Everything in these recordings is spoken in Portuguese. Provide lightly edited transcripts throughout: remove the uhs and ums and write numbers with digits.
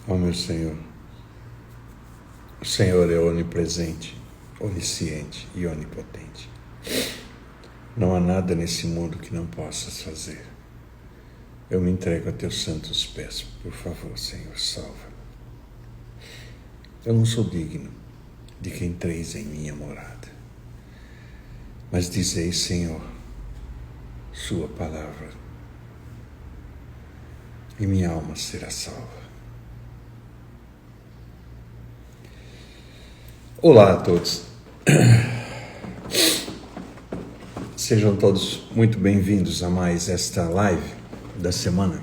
Ó meu Senhor, o Senhor é onipresente, onisciente e onipotente. Não há nada nesse mundo que não possas fazer. Eu me entrego a teus santos pés. Por favor, Senhor, salva. Eu não sou digno de que entreis em minha morada. Mas dizei, Senhor, sua palavra, e minha alma será salva. Olá a todos. Sejam todos muito bem-vindos a mais esta live da semana.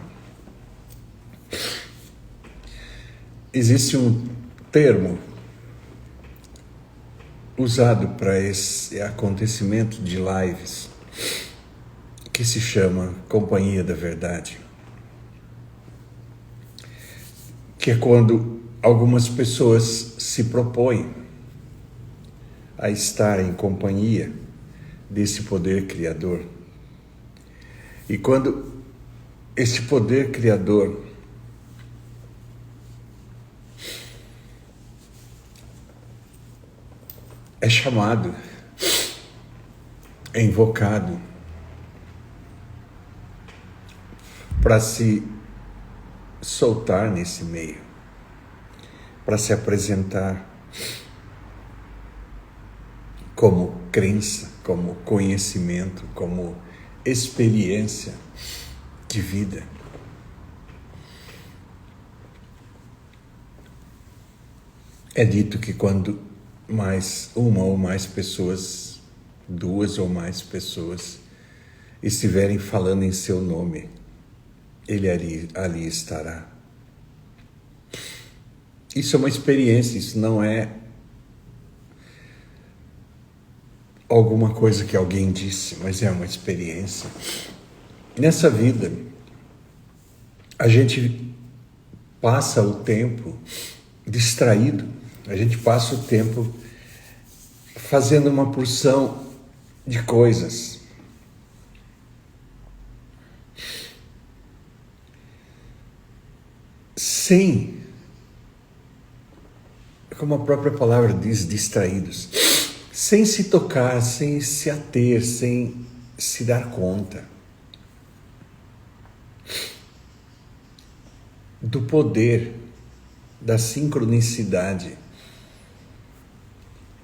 Existe um termo usado para esse acontecimento de lives que se chama Companhia da Verdade, que é quando algumas pessoas se propõem a estar em companhia desse poder criador. E quando esse poder criador é chamado, é invocado para se soltar nesse meio, para se apresentar como crença, como conhecimento, como experiência de vida. É dito que quando uma ou mais pessoas, duas ou mais pessoas, estiverem falando em seu nome, ele ali estará. Isso é uma experiência, isso não é alguma coisa que alguém disse, mas é uma experiência. Nessa vida, a gente passa o tempo distraído, a gente passa o tempo fazendo uma porção de coisas. Sem, como a própria palavra diz, distraídos. Sem se tocar, sem se ater, sem se dar conta do poder, da sincronicidade,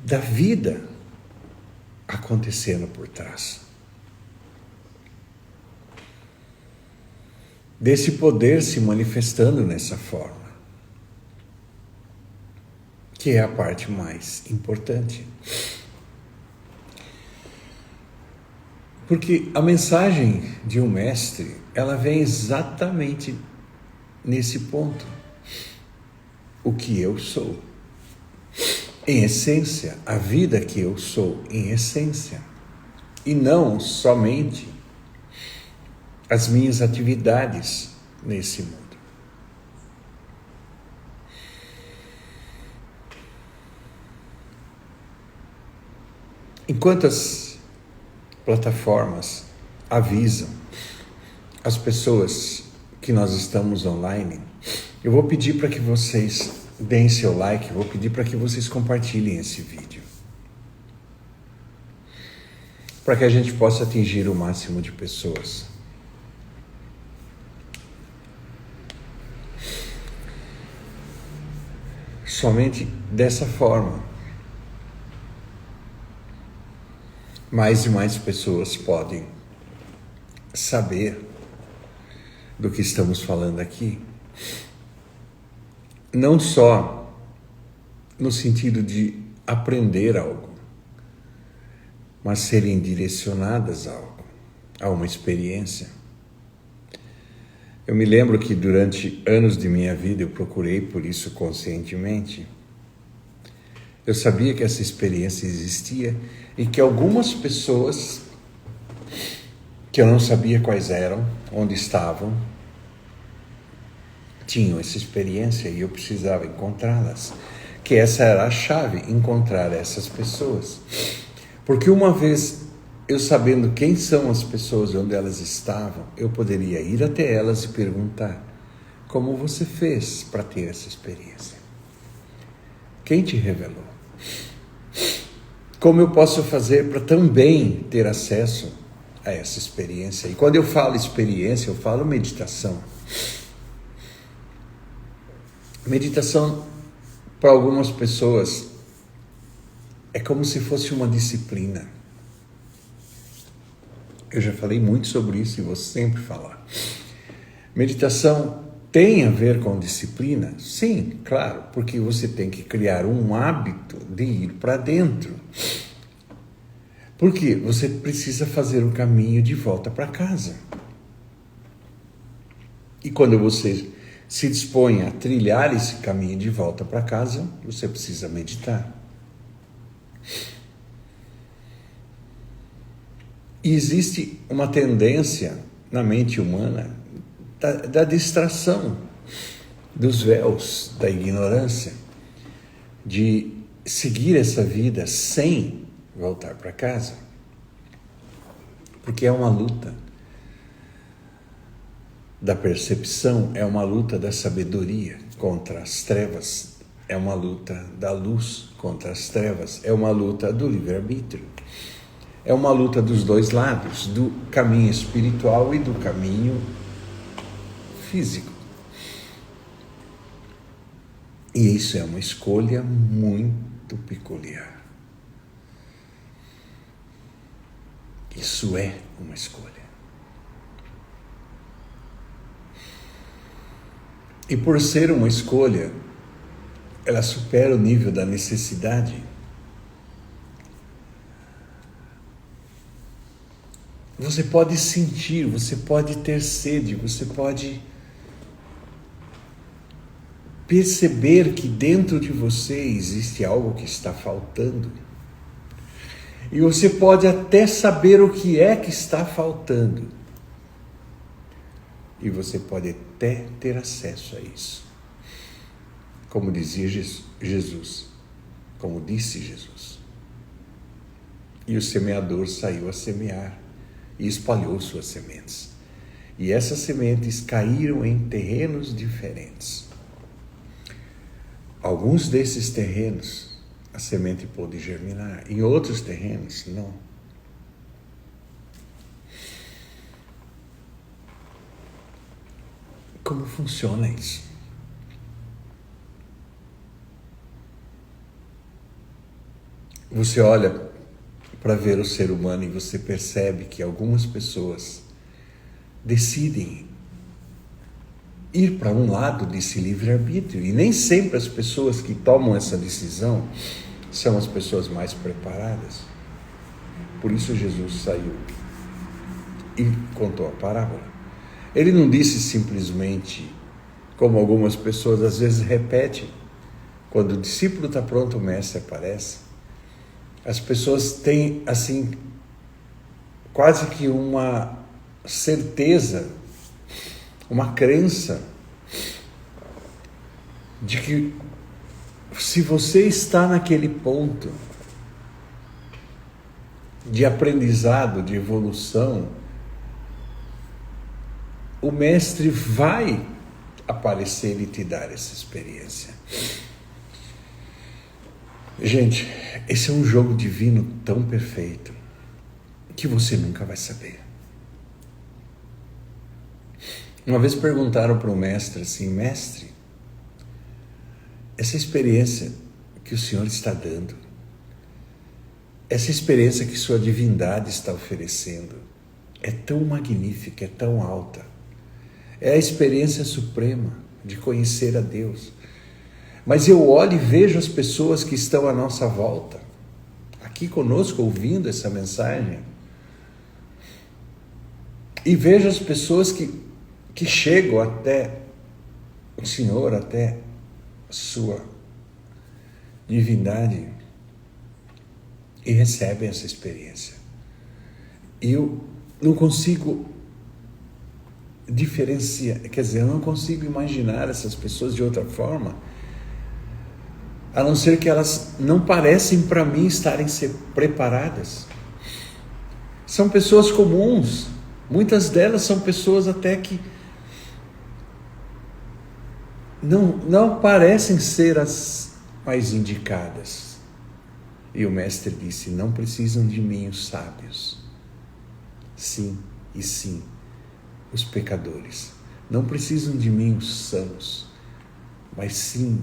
da vida acontecendo por trás. Desse poder se manifestando nessa forma, que é a parte mais importante. Porque a mensagem de um mestre, ela vem exatamente nesse ponto. O que eu sou. Em essência, a vida que eu sou, em essência. E não somente as minhas atividades nesse mundo. Enquanto as plataformas avisam as pessoas que nós estamos online, eu vou pedir para que vocês deem seu like, vou pedir para que vocês compartilhem esse vídeo, para que a gente possa atingir o máximo de pessoas. Somente dessa forma, mais e mais pessoas podem saber do que estamos falando aqui. Não só no sentido de aprender algo, mas serem direcionadas a algo, a uma experiência. Eu me lembro que durante anos de minha vida eu procurei por isso conscientemente. Eu sabia que essa experiência existia e que algumas pessoas, que eu não sabia quais eram, onde estavam, tinham essa experiência e eu precisava encontrá-las. Que essa era a chave, encontrar essas pessoas. Porque uma vez eu sabendo quem são as pessoas e onde elas estavam, eu poderia ir até elas e perguntar: como você fez para ter essa experiência? Quem te revelou? Como eu posso fazer para também ter acesso a essa experiência? E quando eu falo experiência, eu falo meditação. Meditação, para algumas pessoas, é como se fosse uma disciplina. Eu já falei muito sobre isso e vou sempre falar. Meditação tem a ver com disciplina? Sim, claro, porque você tem que criar um hábito de ir para dentro. Porque você precisa fazer o caminho de volta para casa. E quando você se dispõe a trilhar esse caminho de volta para casa, você precisa meditar. E existe uma tendência na mente humana da distração, dos véus, da ignorância, de seguir essa vida sem voltar para casa. Porque é uma luta da percepção, é uma luta da sabedoria contra as trevas, é uma luta da luz contra as trevas, é uma luta do livre-arbítrio, é uma luta dos dois lados, do caminho espiritual e do caminho físico. E isso é uma escolha muito peculiar. Isso é uma escolha. E por ser uma escolha, ela supera o nível da necessidade. Você pode sentir, você pode ter sede, você pode perceber que dentro de você existe algo que está faltando. E você pode até saber o que é que está faltando. E você pode até ter acesso a isso. Como dizia Jesus, como disse Jesus. E o semeador saiu a semear e espalhou suas sementes. E essas sementes caíram em terrenos diferentes. Alguns desses terrenos, a semente pôde germinar. Em outros terrenos, não. Como funciona isso? Você olha para ver o ser humano e você percebe que algumas pessoas decidem ir para um lado desse livre-arbítrio. E nem sempre as pessoas que tomam essa decisão são as pessoas mais preparadas. Por isso Jesus saiu e contou a parábola. Ele não disse simplesmente, como algumas pessoas às vezes repetem, quando o discípulo está pronto, o mestre aparece. As pessoas têm, assim, quase que uma certeza, uma crença de que se você está naquele ponto de aprendizado, de evolução, o mestre vai aparecer e te dar essa experiência. Gente, esse é um jogo divino tão perfeito que você nunca vai saber. Uma vez perguntaram para o mestre assim: mestre, essa experiência que o Senhor está dando, essa experiência que sua divindade está oferecendo, é tão magnífica, é tão alta. É a experiência suprema de conhecer a Deus. Mas eu olho e vejo as pessoas que estão à nossa volta, aqui conosco, ouvindo essa mensagem, e vejo as pessoas que chegam até o Senhor, até sua divindade, e recebem essa experiência. E eu não consigo diferenciar, quer dizer, eu não consigo imaginar essas pessoas de outra forma, a não ser que elas não parecem para mim estarem preparadas. São pessoas comuns, muitas delas são pessoas até que não parecem ser as mais indicadas. E o mestre disse: não precisam de mim os sábios. Sim, e sim, os pecadores. Não precisam de mim os sãos, mas sim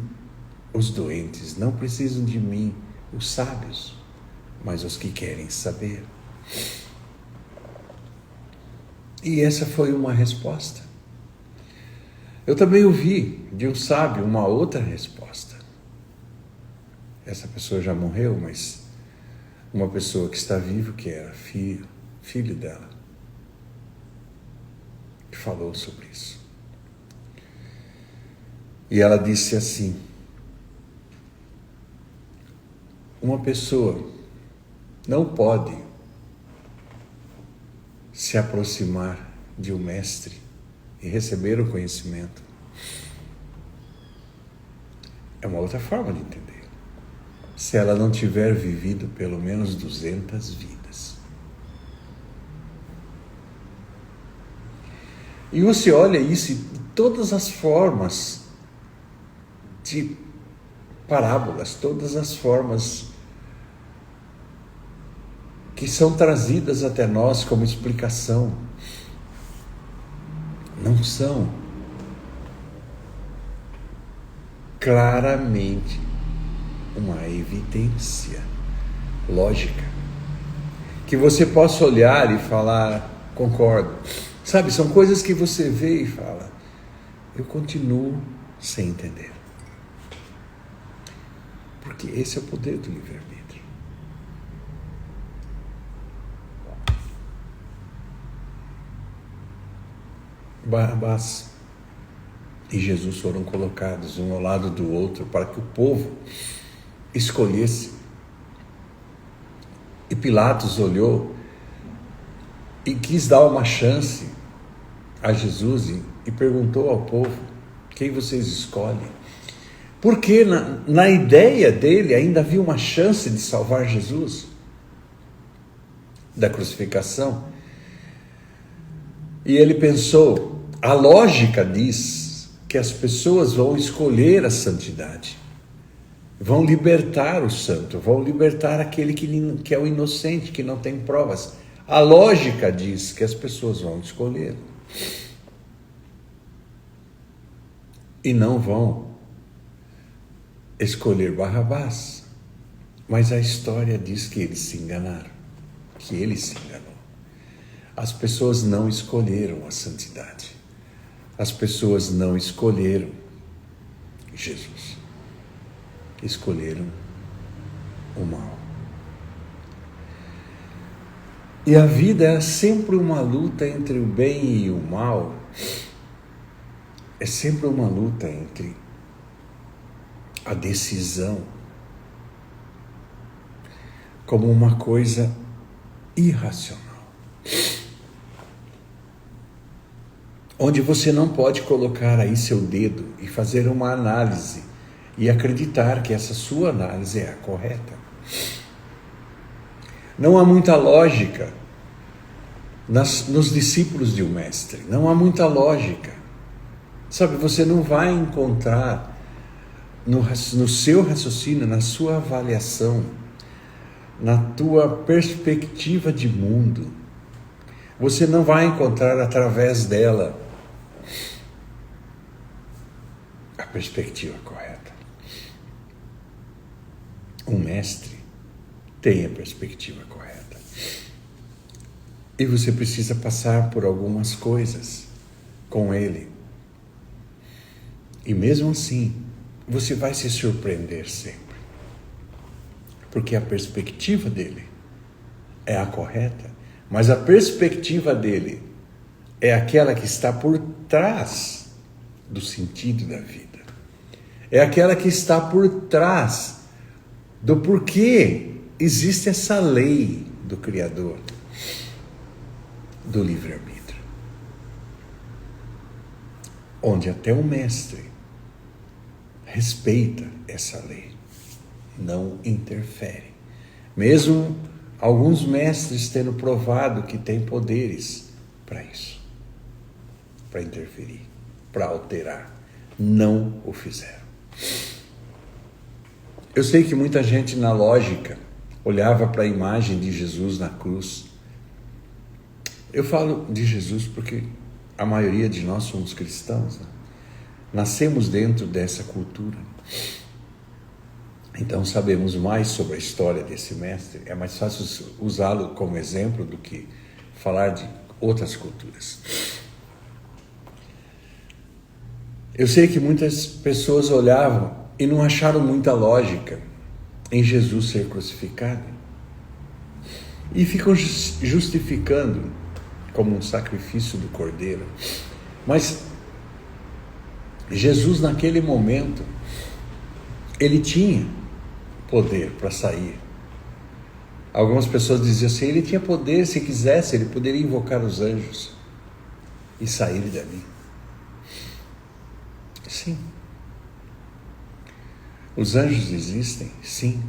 os doentes. Não precisam de mim os sábios, mas os que querem saber. E essa foi uma resposta. Eu também ouvi de um sábio uma outra resposta. Essa pessoa já morreu, mas uma pessoa que está viva, que era filho dela, que falou sobre isso. E ela disse assim: uma pessoa não pode se aproximar de um mestre e receber o conhecimento. É uma outra forma de entender. Se ela não tiver vivido pelo menos 200 vidas. E você olha isso em todas as formas de parábolas, todas as formas que são trazidas até nós como explicação, não são claramente uma evidência lógica que você possa olhar e falar: concordo. Sabe, são coisas que você vê e fala: eu continuo sem entender. Porque esse é o poder do livre-arbítrio. Barrabás e Jesus foram colocados um ao lado do outro para que o povo escolhesse. E Pilatos olhou e quis dar uma chance a Jesus e perguntou ao povo: quem vocês escolhem? Porque na ideia dele ainda havia uma chance de salvar Jesus da crucificação. E ele pensou: a lógica diz que as pessoas vão escolher a santidade, vão libertar o santo, vão libertar aquele que é o inocente, que não tem provas. A lógica diz que as pessoas vão escolher e não vão escolher Barrabás. Mas a história diz que eles se enganaram, que ele se enganou. As pessoas não escolheram a santidade. As pessoas não escolheram Jesus. Escolheram o mal. E a vida é sempre uma luta entre o bem e o mal. É sempre uma luta entre a decisão como uma coisa irracional, onde você não pode colocar aí seu dedo e fazer uma análise e acreditar que essa sua análise é a correta. Não há muita lógica nos discípulos de um mestre, não há muita lógica. Sabe, você não vai encontrar no seu raciocínio, na sua avaliação, na tua perspectiva de mundo, você não vai encontrar através dela a perspectiva correta. Um mestre tem a perspectiva correta. E você precisa passar por algumas coisas com ele. E mesmo assim, você vai se surpreender sempre. Porque a perspectiva dele é a correta, mas a perspectiva dele é aquela que está por trás do sentido da vida. É aquela que está por trás do porquê existe essa lei do Criador, do livre-arbítrio. Onde até o mestre respeita essa lei, não interfere. Mesmo alguns mestres tendo provado que têm poderes para isso, para interferir, para alterar não o fizeram. Eu sei que muita gente, na lógica, olhava para a imagem de Jesus na cruz. Eu falo de Jesus porque a maioria de nós somos cristãos, né? Nascemos dentro dessa cultura. Então sabemos mais sobre a história desse mestre. É mais fácil usá-lo como exemplo do que falar de outras culturas. Eu sei que muitas pessoas olhavam e não acharam muita lógica em Jesus ser crucificado. E ficam justificando como um sacrifício do Cordeiro. Mas Jesus, naquele momento, ele tinha poder para sair. Algumas pessoas diziam assim, ele tinha poder, se quisesse, ele poderia invocar os anjos e sair dali. Sim. Os anjos existem? Sim.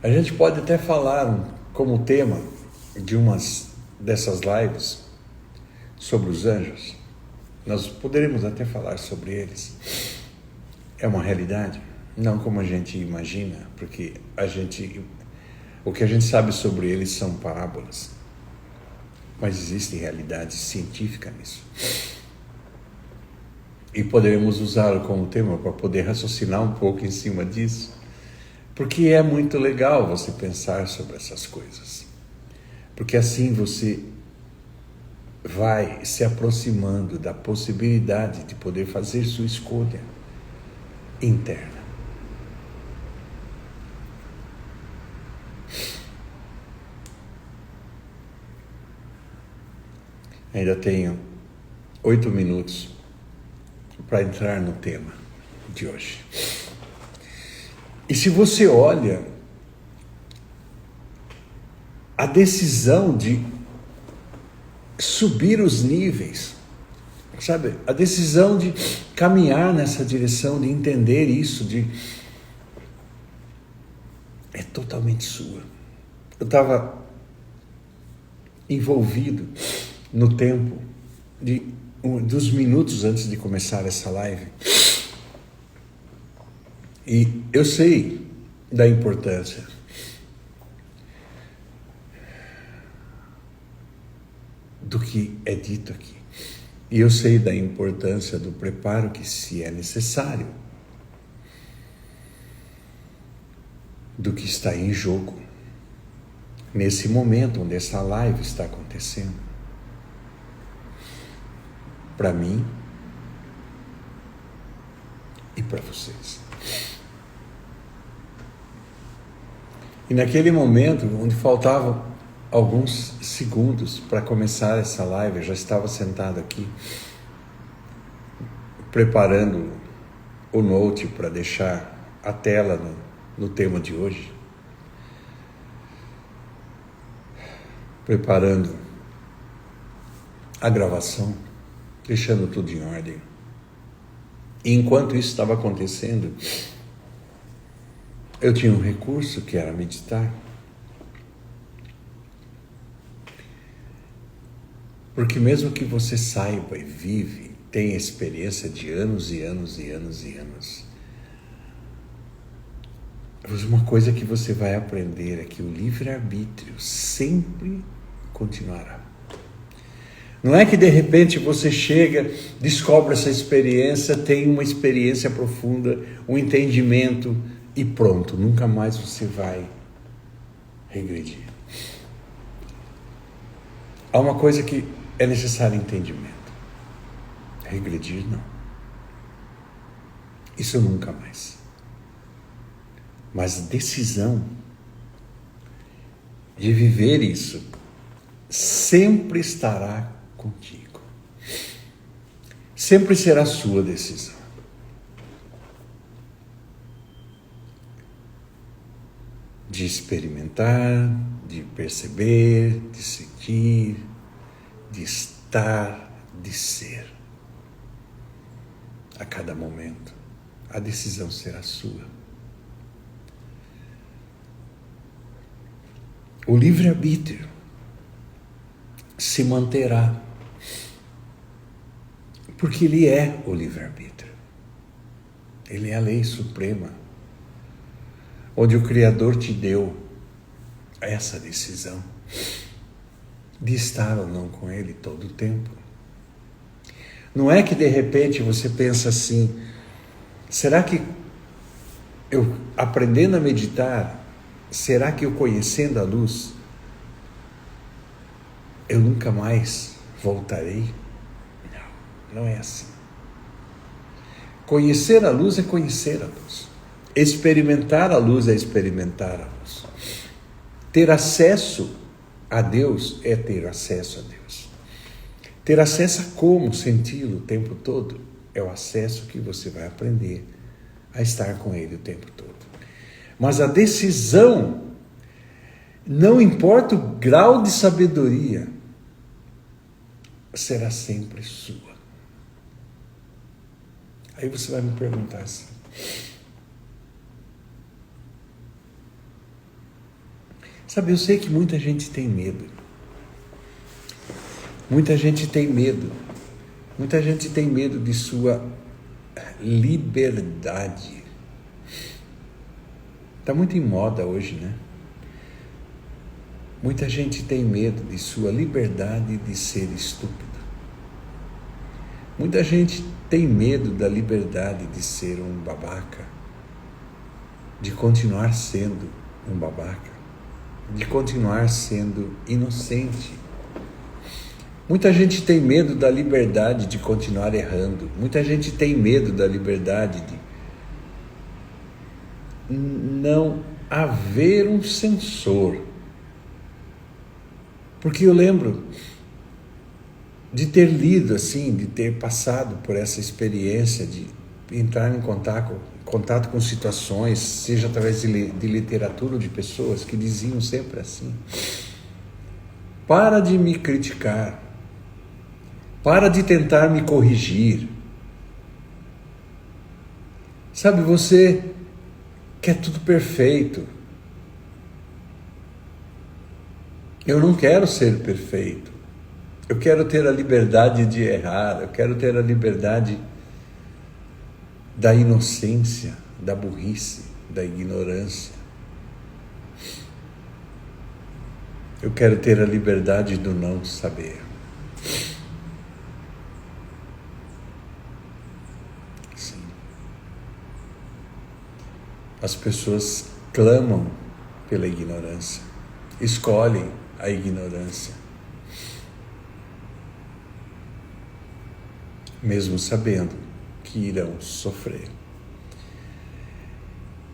A gente pode até falar como tema de umas dessas lives sobre os anjos. Nós poderemos até falar sobre eles. É uma realidade? Não como a gente imagina, porque o que a gente sabe sobre eles são parábolas. Mas existe realidade científica nisso. E poderemos usá-lo como tema para poder raciocinar um pouco em cima disso. Porque é muito legal você pensar sobre essas coisas. Porque assim você vai se aproximando da possibilidade de poder fazer sua escolha interna. Ainda tenho 8 minutos para entrar no tema de hoje. E se você olha a decisão de subir os níveis, sabe? A decisão de caminhar nessa direção, de entender isso, é totalmente sua. Eu estava envolvido no tempo dos minutos antes de começar essa live. E eu sei da importância do que é dito aqui. E eu sei da importância do preparo que se é necessário, do que está em jogo, nesse momento onde essa live está acontecendo. Para mim e para vocês. E naquele momento, onde faltavam alguns segundos para começar essa live, eu já estava sentado aqui, preparando o note para deixar a tela no tema de hoje, preparando a gravação, deixando tudo em ordem. E enquanto isso estava acontecendo, eu tinha um recurso que era meditar. Porque mesmo que você saiba e vive, tenha experiência de anos e anos e anos e anos, uma coisa que você vai aprender é que o livre-arbítrio sempre continuará. Não é que de repente você chega, descobre essa experiência, tem uma experiência profunda, um entendimento e pronto, nunca mais você vai regredir. Há uma coisa que é necessário entendimento. Regredir, não. Isso nunca mais. Mas decisão de viver isso sempre estará contigo. Sempre será sua decisão. De experimentar, de perceber, de sentir, de estar, de ser. A cada momento, a decisão será sua. O livre-arbítrio se manterá, porque ele é o livre-arbítrio. Ele é a lei suprema, onde o Criador te deu essa decisão de estar ou não com Ele todo o tempo. Não é que de repente você pensa assim, será que eu aprendendo a meditar, será que eu conhecendo a luz, eu nunca mais voltarei? Não, não é assim. Conhecer a luz é conhecer a luz. Experimentar a luz é experimentar a luz. Ter acesso a Deus é ter acesso a Deus. Ter acesso a como senti-lo o tempo todo é o acesso que você vai aprender a estar com Ele o tempo todo. Mas a decisão, não importa o grau de sabedoria, será sempre sua. Aí você vai me perguntar assim, sabe, eu sei que muita gente tem medo. Muita gente tem medo. Muita gente tem medo de sua liberdade. Está muito em moda hoje, né? Muita gente tem medo de sua liberdade de ser estúpida. Muita gente tem medo da liberdade de ser um babaca, de continuar sendo um babaca, de continuar sendo inocente. Muita gente tem medo da liberdade de continuar errando. Muita gente tem medo da liberdade de não haver um censor. Porque eu lembro de ter lido assim, de ter passado por essa experiência de entrar em contato com situações, seja através de literatura ou de pessoas que diziam sempre assim: para de me criticar, para de tentar me corrigir. Sabe, você quer tudo perfeito. Eu não quero ser perfeito. Eu quero ter a liberdade de errar. Eu quero ter a liberdade da inocência, da burrice, da ignorância. Eu quero ter a liberdade do não saber. Sim. As pessoas clamam pela ignorância, escolhem a ignorância, mesmo sabendo que irão sofrer.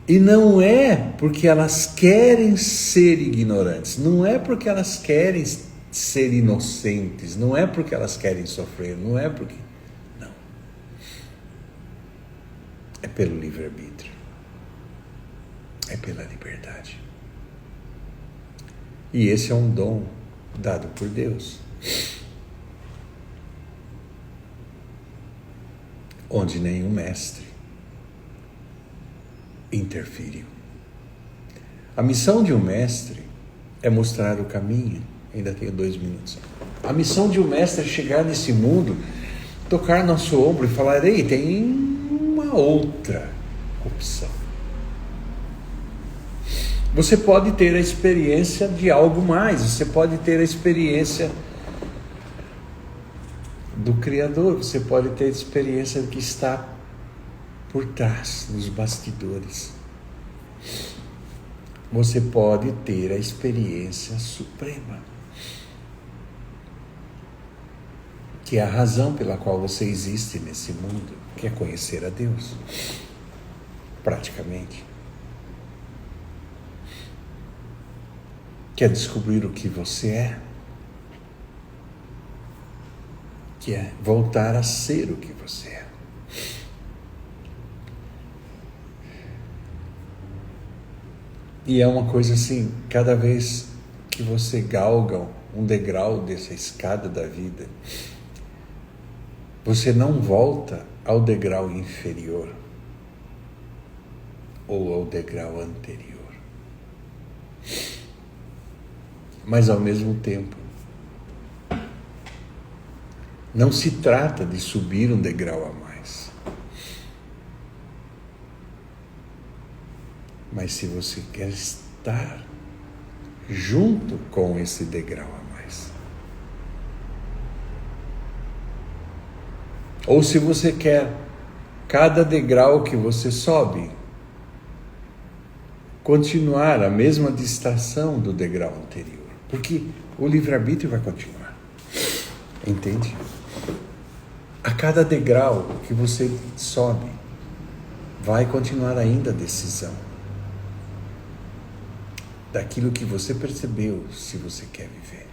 E não é porque elas querem ser ignorantes, não é porque elas querem ser inocentes, não é porque elas querem sofrer, não é porque... Não. É pelo livre-arbítrio. É pela liberdade. E esse é um dom dado por Deus, onde nenhum mestre interferiu. A missão de um mestre é mostrar o caminho. Ainda tenho 2 minutos. A missão de um mestre é chegar nesse mundo, tocar nosso ombro e falar: ei, tem uma outra opção. Você pode ter a experiência de algo mais, você pode ter a experiência do Criador, você pode ter a experiência do que está por trás, nos bastidores. Você pode ter a experiência suprema, que é a razão pela qual você existe nesse mundo, que é conhecer a Deus, praticamente. Que é descobrir o que você é, que é voltar a ser o que você é. E é uma coisa assim, cada vez que você galga um degrau dessa escada da vida, você não volta ao degrau inferior ou ao degrau anterior. Mas ao mesmo tempo, não se trata de subir um degrau a mais. mas se você quer estar junto com esse degrau a mais. Ou se você quer cada degrau que você sobe continuar a mesma distração do degrau anterior, porque o livre-arbítrio vai continuar. Entende? A cada degrau que você sobe, vai continuar ainda a decisão daquilo que você percebeu, se você quer viver.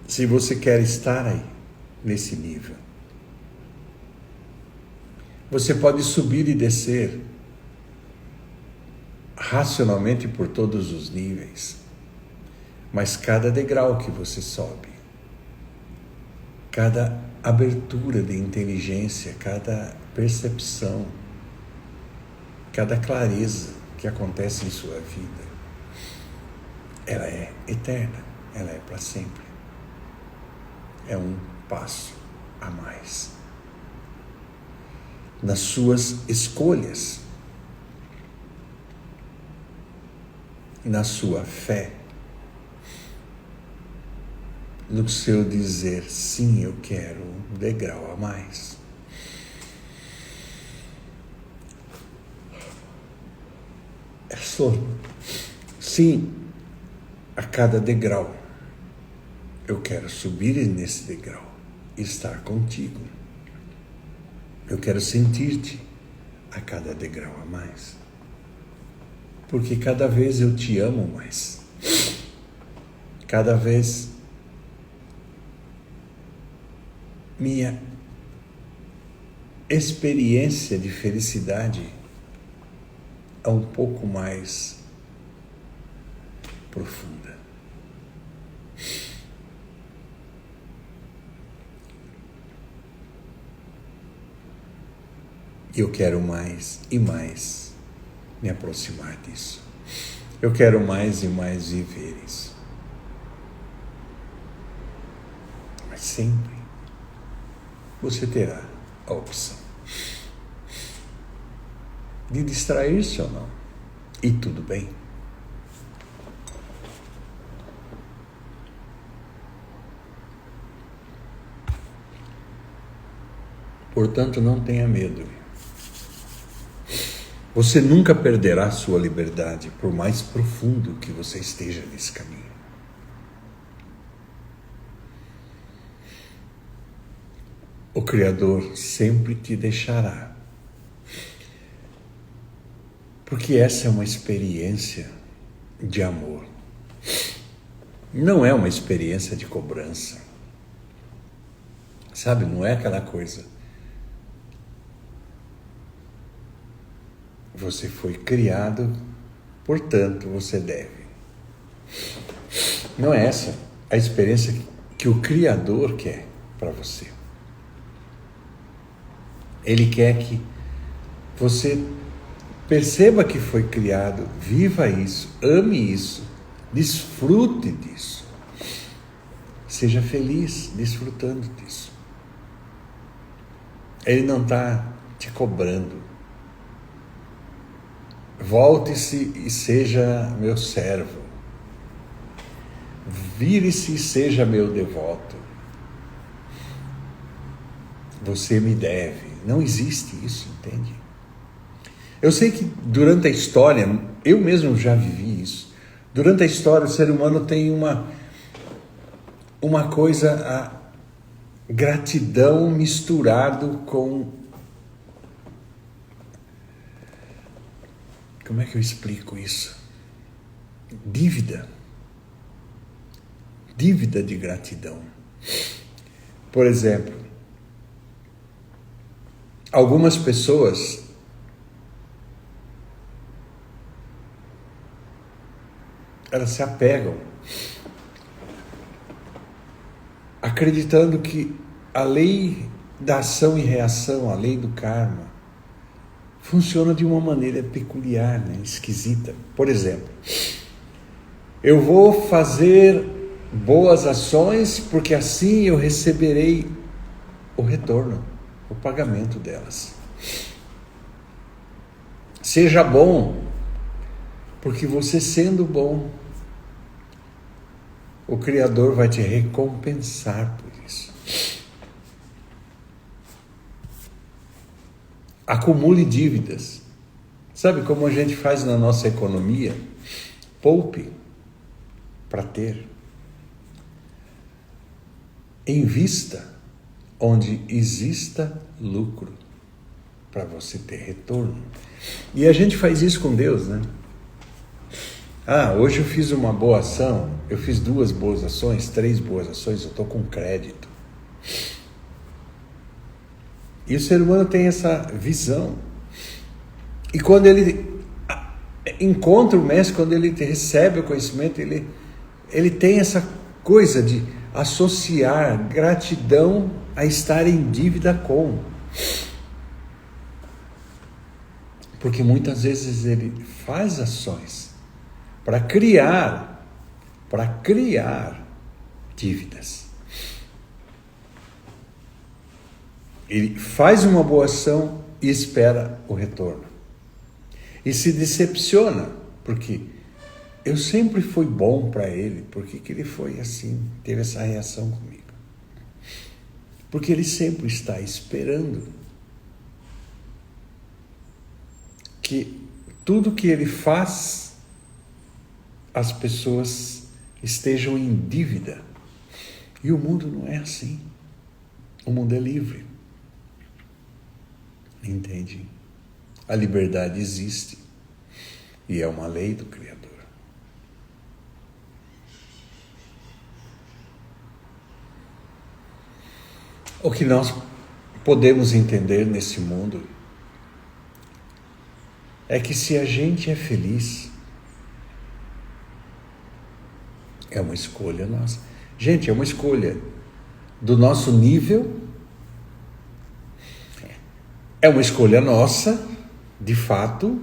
Se você quer estar aí, nesse nível. Você pode subir e descer racionalmente por todos os níveis, mas cada degrau que você sobe, cada abertura de inteligência, cada percepção, cada clareza que acontece em sua vida, ela é eterna, ela é para sempre. É um passo a mais nas suas escolhas, na sua fé, no seu dizer, sim, eu quero um degrau a mais. É sono. Sim, a cada degrau, eu quero subir nesse degrau e estar contigo. Eu quero sentir-te a cada degrau a mais. Porque cada vez eu te amo mais. Cada vez minha experiência de felicidade é um pouco mais profunda. E eu quero mais e mais me aproximar disso. Eu quero mais e mais viver isso. Mas sempre você terá a opção de distrair-se ou não. E tudo bem. Portanto, não tenha medo. Você nunca perderá sua liberdade, por mais profundo que você esteja nesse caminho. O Criador sempre te deixará. Porque essa é uma experiência de amor. Não é uma experiência de cobrança. Sabe, não é aquela coisa. Você foi criado, portanto você deve. Não é essa a experiência que o Criador quer para você. Ele quer que você perceba que foi criado, viva isso, ame isso, desfrute disso. Seja feliz desfrutando disso. Ele não está te cobrando. Volte-se e seja meu servo. Vire-se e seja meu devoto. Você me deve. Não existe isso, entende? Eu sei que durante a história, eu mesmo já vivi isso. Durante a história, o ser humano tem uma coisa, a gratidão misturado com... Como é que eu explico isso? Dívida. Dívida de gratidão. Por exemplo, algumas pessoas elas se apegam acreditando que a lei da ação e reação, a lei do karma, funciona de uma maneira peculiar, né? Esquisita. Por exemplo, eu vou fazer boas ações porque assim eu receberei o retorno, o pagamento delas. Seja bom, porque você sendo bom, o Criador vai te recompensar por isso. Acumule dívidas. Sabe como a gente faz na nossa economia? Poupe para ter. Invista onde exista lucro, para você ter retorno. E a gente faz isso com Deus, né? Hoje eu fiz uma boa ação, eu fiz 2 boas ações, 3 boas ações, eu estou com crédito. E o ser humano tem essa visão. E quando ele encontra o mestre, quando ele recebe o conhecimento, ele tem essa coisa de associar gratidão a estar em dívida com. Porque muitas vezes ele faz ações para criar dívidas. Ele faz uma boa ação e espera o retorno. E se decepciona, porque eu sempre fui bom para ele, por que ele foi assim, teve essa reação comigo? Porque ele sempre está esperando que tudo que ele faz, as pessoas estejam em dívida. E o mundo não é assim. O mundo é livre. Entende? A liberdade existe. E é uma lei do Criador. O que nós podemos entender nesse mundo é que se a gente é feliz, é uma escolha nossa. Gente, é uma escolha do nosso nível, é uma escolha nossa, de fato,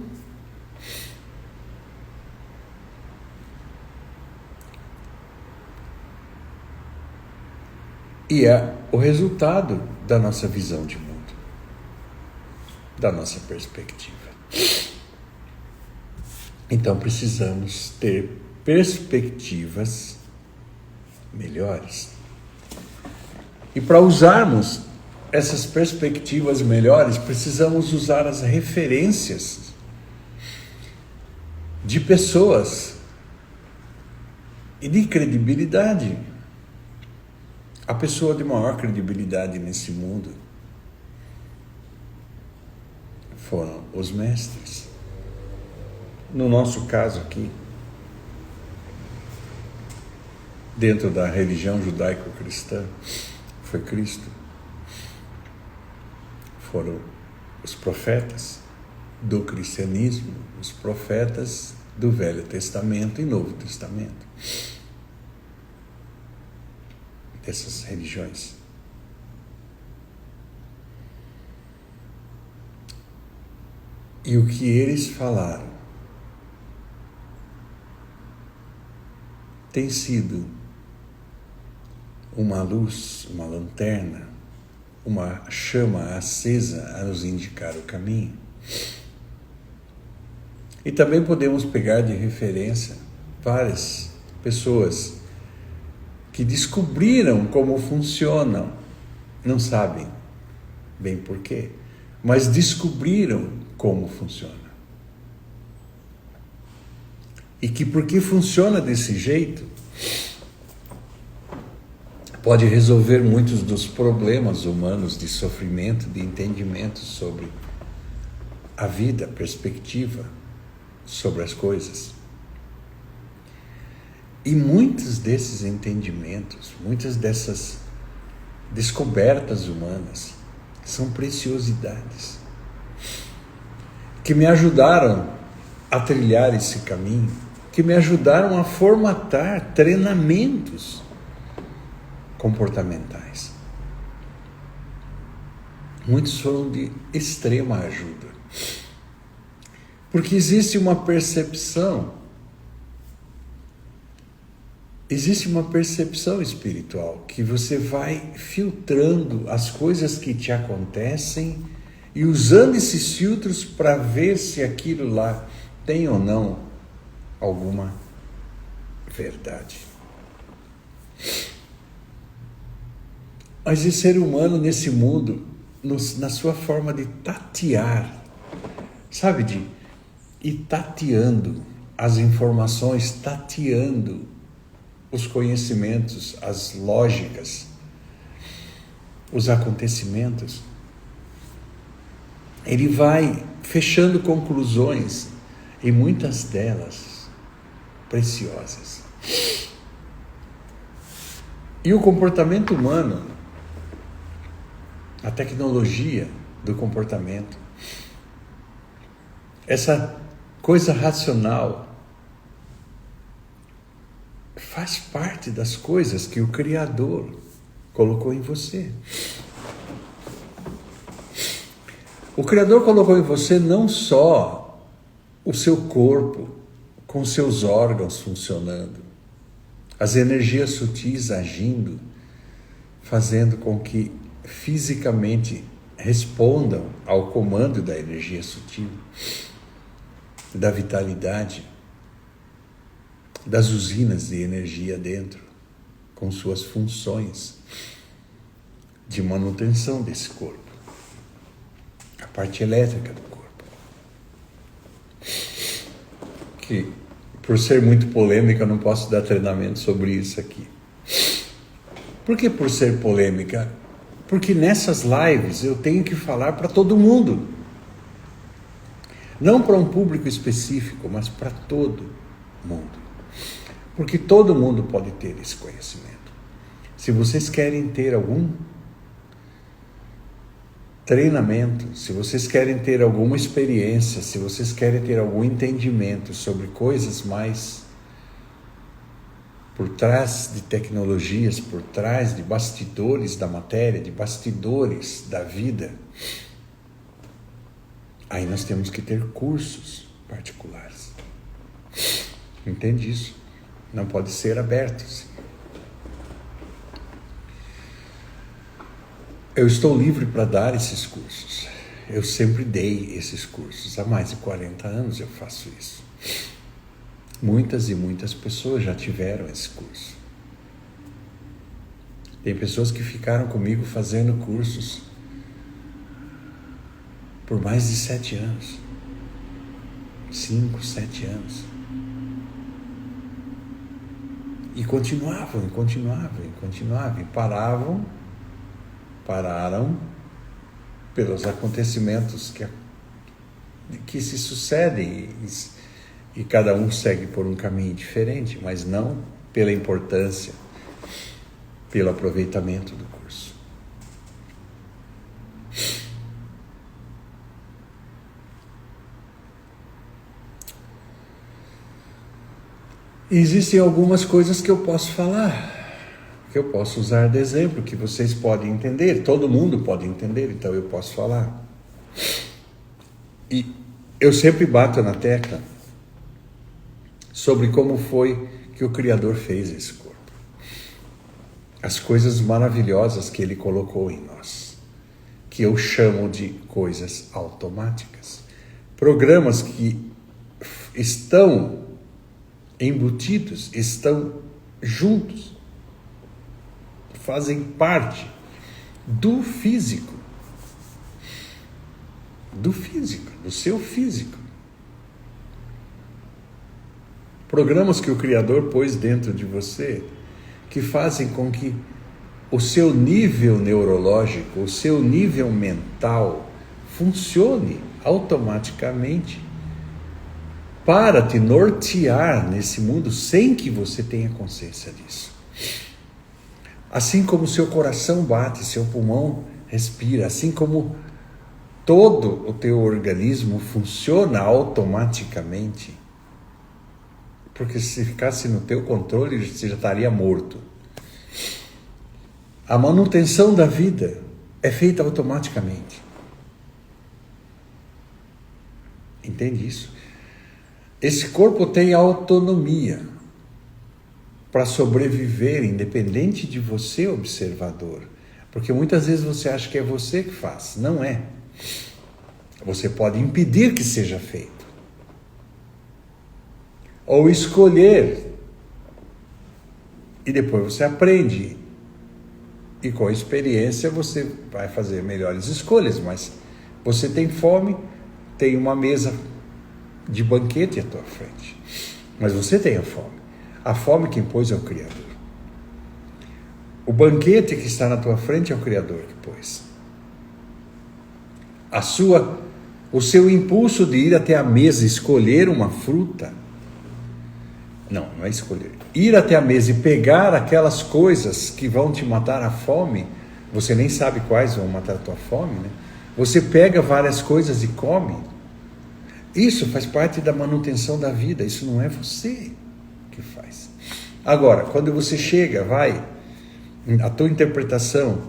e é o resultado da nossa visão de mundo, da nossa perspectiva. Então precisamos ter perspectivas melhores. E para usarmos essas perspectivas melhores, precisamos usar as referências de pessoas e de credibilidade. A pessoa de maior credibilidade nesse mundo foram os mestres. No nosso caso aqui, dentro da religião judaico-cristã, foi Cristo. Foram os profetas do cristianismo, os profetas do Velho Testamento e Novo Testamento, dessas religiões. E o que eles falaram tem sido uma luz, uma lanterna, uma chama acesa a nos indicar o caminho. E também podemos pegar de referência várias pessoas que descobriram como funcionam, não sabem bem porquê, mas descobriram como funciona. E que porque funciona desse jeito, pode resolver muitos dos problemas humanos de sofrimento, de entendimento sobre a vida, a perspectiva sobre as coisas. E muitos desses entendimentos, muitas dessas descobertas humanas são preciosidades que me ajudaram a trilhar esse caminho, que me ajudaram a formatar treinamentos comportamentais. Muitos foram de extrema ajuda. Porque existe uma percepção espiritual que você vai filtrando as coisas que te acontecem e usando esses filtros para ver se aquilo lá tem ou não alguma verdade. Mas esse ser humano nesse mundo, na sua forma de tatear, sabe, de ir tateando as informações, tateando os conhecimentos, as lógicas, os acontecimentos, ele vai fechando conclusões, e muitas delas preciosas. E o comportamento humano, a tecnologia do comportamento, essa coisa racional, faz parte das coisas que o Criador colocou em você. O Criador colocou em você não só o seu corpo, com seus órgãos funcionando, as energias sutis agindo, fazendo com que fisicamente respondam ao comando da energia sutil, da vitalidade, das usinas de energia dentro, com suas funções de manutenção desse corpo, a parte elétrica do corpo, que, por ser muito polêmica, eu não posso dar treinamento sobre isso aqui. Por que por ser polêmica? Porque nessas lives eu tenho que falar para todo mundo, não para um público específico, mas para todo mundo. Porque todo mundo pode ter esse conhecimento. Se vocês querem ter algum treinamento, se vocês querem ter alguma experiência, se vocês querem ter algum entendimento sobre coisas mais por trás de tecnologias, por trás de bastidores da matéria, de bastidores da vida, aí nós temos que ter cursos particulares. Entende isso? Não pode ser aberto, sim. Eu estou livre para dar esses cursos. Eu sempre dei esses cursos. Há mais de 40 anos eu faço isso. Muitas e muitas pessoas já tiveram esse curso. Tem pessoas que ficaram comigo fazendo cursos por mais de 7 anos. 5, 7 anos. E continuavam. E pararam pelos acontecimentos que se sucedem e cada um segue por um caminho diferente, mas não pela importância, pelo aproveitamento do curso. E existem algumas coisas que eu posso falar, que eu posso usar de exemplo, que vocês podem entender, todo mundo pode entender, então eu posso falar. E eu sempre bato na tecla sobre como foi que o Criador fez esse corpo. As coisas maravilhosas que Ele colocou em nós, que eu chamo de coisas automáticas. Programas que estão embutidos, estão juntos, fazem parte do físico, do seu físico. Programas que o Criador pôs dentro de você, que fazem com que o seu nível neurológico, o seu nível mental funcione automaticamente para te nortear nesse mundo sem que você tenha consciência disso. Assim como o seu coração bate, seu pulmão respira, assim como todo o teu organismo funciona automaticamente, porque se ficasse no teu controle, você já estaria morto. A manutenção da vida é feita automaticamente. Entende isso? Esse corpo tem autonomia para sobreviver, independente de você, observador. Porque muitas vezes você acha que é você que faz. Não é. Você pode impedir que seja feito. Ou escolher. E depois você aprende. E com a experiência você vai fazer melhores escolhas. Mas você tem fome, tem uma mesa de banquete à tua frente. Mas você tem a fome. A fome que impôs é o Criador. O banquete que está na tua frente é o Criador que pôs. O seu impulso de ir até a mesa e escolher uma fruta, não é escolher, ir até a mesa e pegar aquelas coisas que vão te matar a fome, você nem sabe quais vão matar a tua fome, né? Você pega várias coisas e come. Isso faz parte da manutenção da vida, isso não é você que faz. Agora, quando você chega, a tua interpretação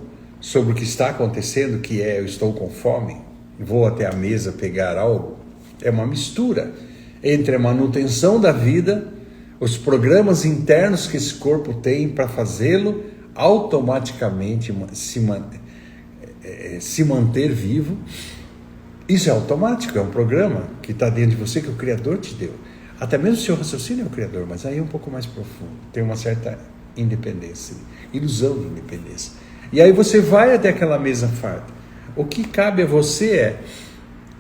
sobre o que está acontecendo, que é eu estou com fome, vou até a mesa pegar algo, é uma mistura entre a manutenção da vida, os programas internos que esse corpo tem para fazê-lo automaticamente se manter vivo. Isso é automático, é um programa que está dentro de você, que o Criador te deu. Até mesmo o seu raciocínio é o Criador, mas aí é um pouco mais profundo, tem uma certa independência, ilusão de independência. E aí você vai até aquela mesa farta. O que cabe a você é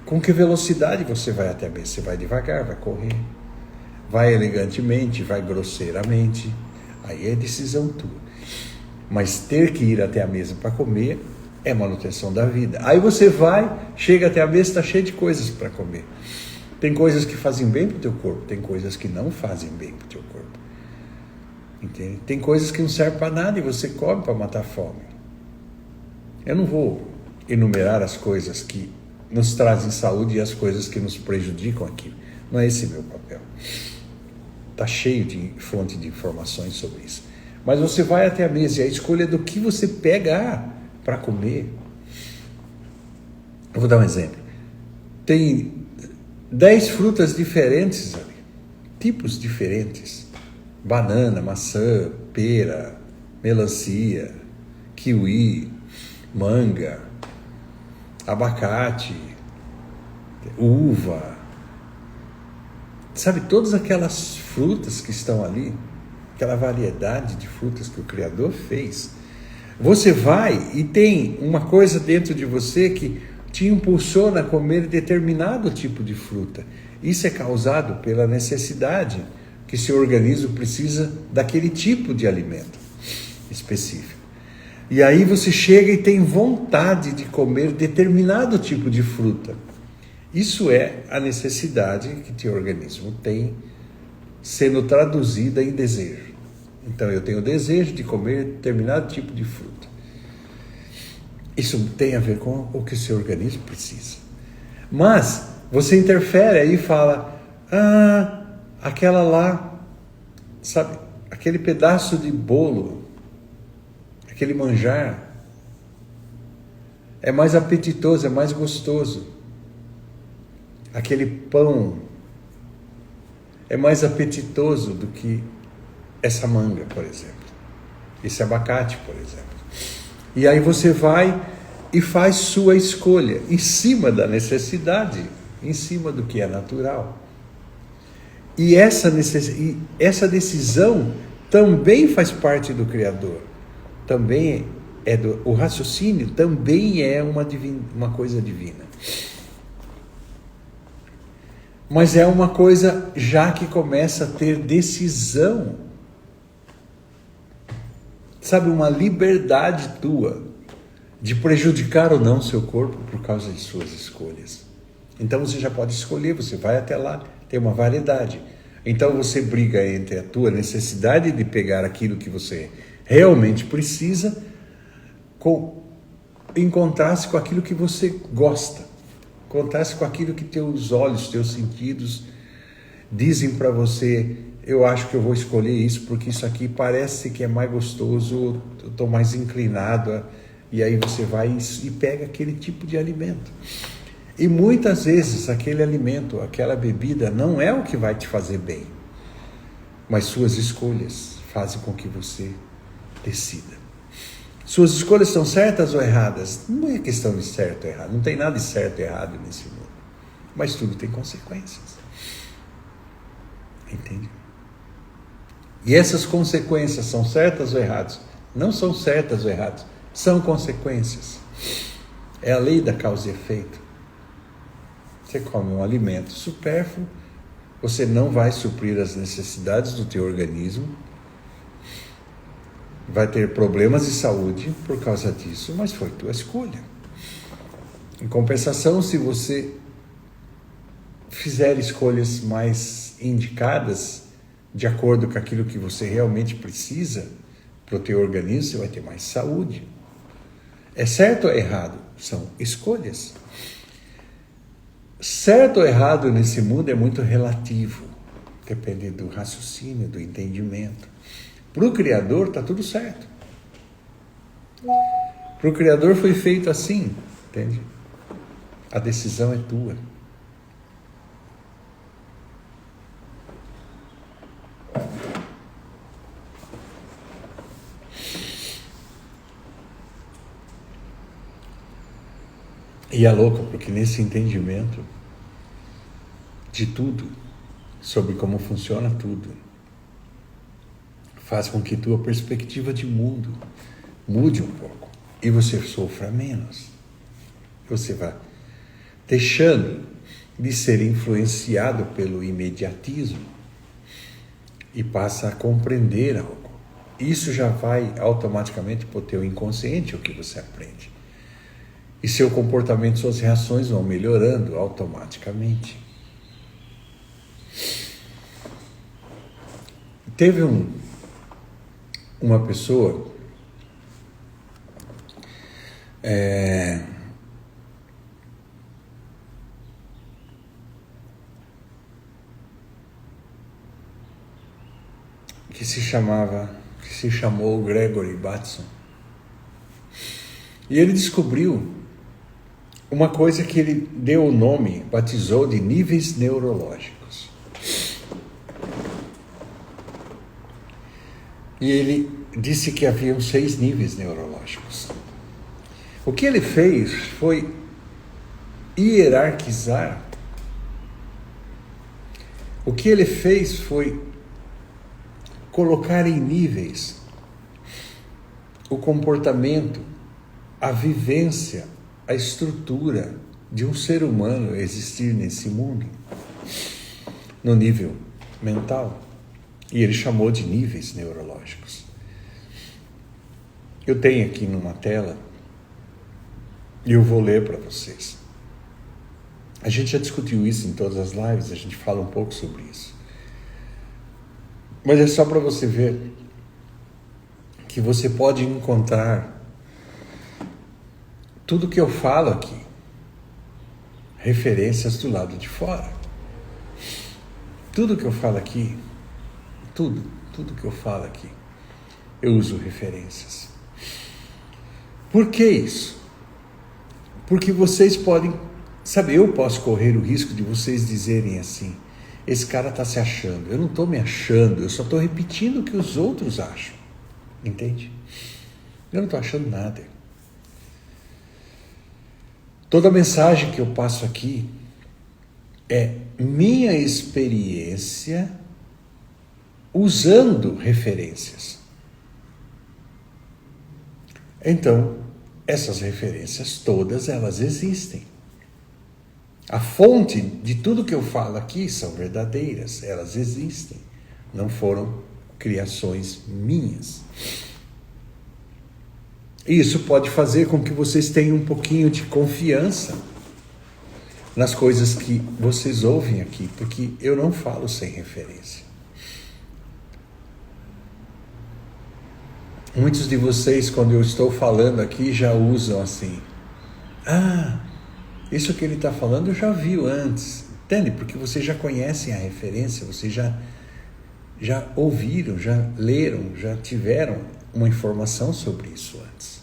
com que velocidade você vai até a mesa. Você vai devagar, vai correr, vai elegantemente, vai grosseiramente. Aí é decisão tua. Mas ter que ir até a mesa para comer é manutenção da vida. Aí você chega até a mesa, está cheio de coisas para comer. Tem coisas que fazem bem para o teu corpo, tem coisas que não fazem bem para o teu corpo. Entende? Tem coisas que não servem para nada e você come para matar a fome. Eu não vou enumerar as coisas que nos trazem saúde e as coisas que nos prejudicam aqui. Não é esse meu papel. Está cheio de fonte de informações sobre isso. Mas você vai até a mesa e a escolha é do que você pega para comer. Eu vou dar um exemplo. Tem 10 frutas diferentes ali, tipos diferentes. Banana, maçã, pera, melancia, kiwi, manga, abacate, uva. Sabe, todas aquelas frutas que estão ali, aquela variedade de frutas que o Criador fez. Você vai e tem uma coisa dentro de você que te impulsiona a comer determinado tipo de fruta. Isso é causado pela necessidade que seu organismo precisa daquele tipo de alimento específico. E aí você chega e tem vontade de comer determinado tipo de fruta. Isso é a necessidade que teu organismo tem sendo traduzida em desejo. Então eu tenho o desejo de comer determinado tipo de fruta. Isso tem a ver com o que o seu organismo precisa. Mas você interfere aí e fala, aquela lá, sabe, aquele pedaço de bolo, aquele manjar, é mais apetitoso, é mais gostoso. Aquele pão é mais apetitoso do que essa manga, por exemplo. Esse abacate, por exemplo. E aí você vai e faz sua escolha em cima da necessidade, em cima do que é natural. E essa decisão também faz parte do Criador. Também o raciocínio também é uma coisa divina. Mas é uma coisa já que começa a ter decisão. Sabe, uma liberdade tua de prejudicar ou não seu corpo por causa de suas escolhas. Então você já pode escolher, você vai até lá, tem uma variedade. Então você briga entre a tua necessidade de pegar aquilo que você realmente precisa em contraste com aquilo que você gosta. Contraste com aquilo que teus olhos, teus sentidos dizem para você, eu acho que eu vou escolher isso porque isso aqui parece que é mais gostoso, eu estou mais inclinado, e aí você vai e pega aquele tipo de alimento. E muitas vezes aquele alimento, aquela bebida não é o que vai te fazer bem, mas suas escolhas fazem com que você decida. Suas escolhas são certas ou erradas? Não é questão de certo ou errado. Não tem nada de certo ou errado nesse mundo. Mas tudo tem consequências. Entende? E essas consequências são certas ou erradas? Não são certas ou erradas. São consequências. É a lei da causa e efeito. Você come um alimento supérfluo, você não vai suprir as necessidades do teu organismo, vai ter problemas de saúde por causa disso, mas foi tua escolha. Em compensação, se você fizer escolhas mais indicadas, de acordo com aquilo que você realmente precisa para o teu organismo, você vai ter mais saúde. É certo ou errado? São escolhas. Certo ou errado nesse mundo é muito relativo. Depende do raciocínio, do entendimento. Para o Criador está tudo certo. Para o Criador foi feito assim, entende? A decisão é tua. E é louco, porque nesse entendimento de tudo, sobre como funciona tudo, faz com que tua perspectiva de mundo mude um pouco e você sofra menos. Você vai deixando de ser influenciado pelo imediatismo e passa a compreender algo. Isso já vai automaticamente para o teu inconsciente, o que você aprende. E seu comportamento, suas reações vão melhorando automaticamente. Teve uma pessoa que se chamou Gregory Bateson. E ele descobriu uma coisa que ele deu o nome, batizou de níveis neurológicos. E ele disse que haviam 6 níveis neurológicos. O que ele fez foi hierarquizar. O que ele fez foi colocar em níveis o comportamento, a vivência, a estrutura de um ser humano existir nesse mundo, no nível mental. E ele chamou de níveis neurológicos. Eu tenho aqui numa tela e eu vou ler para vocês. A gente já discutiu isso em todas as lives, a gente fala um pouco sobre isso. Mas é só para você ver que você pode encontrar tudo que eu falo aqui, referências do lado de fora. Tudo que eu falo aqui, tudo que eu falo aqui, eu uso referências. Por que isso? Porque vocês podem, sabe, eu posso correr o risco de vocês dizerem assim, esse cara está se achando. Eu não estou me achando, eu só estou repetindo o que os outros acham. Entende? Eu não estou achando nada. Toda mensagem que eu passo aqui é minha experiência usando referências. Então, essas referências todas, elas existem. A fonte de tudo que eu falo aqui são verdadeiras, elas existem, não foram criações minhas. Isso pode fazer com que vocês tenham um pouquinho de confiança nas coisas que vocês ouvem aqui, porque eu não falo sem referência. Muitos de vocês, quando eu estou falando aqui, já usam assim, isso que ele está falando eu já viu antes, entende? Porque vocês já conhecem a referência, vocês já ouviram, já leram, já tiveram uma informação sobre isso antes.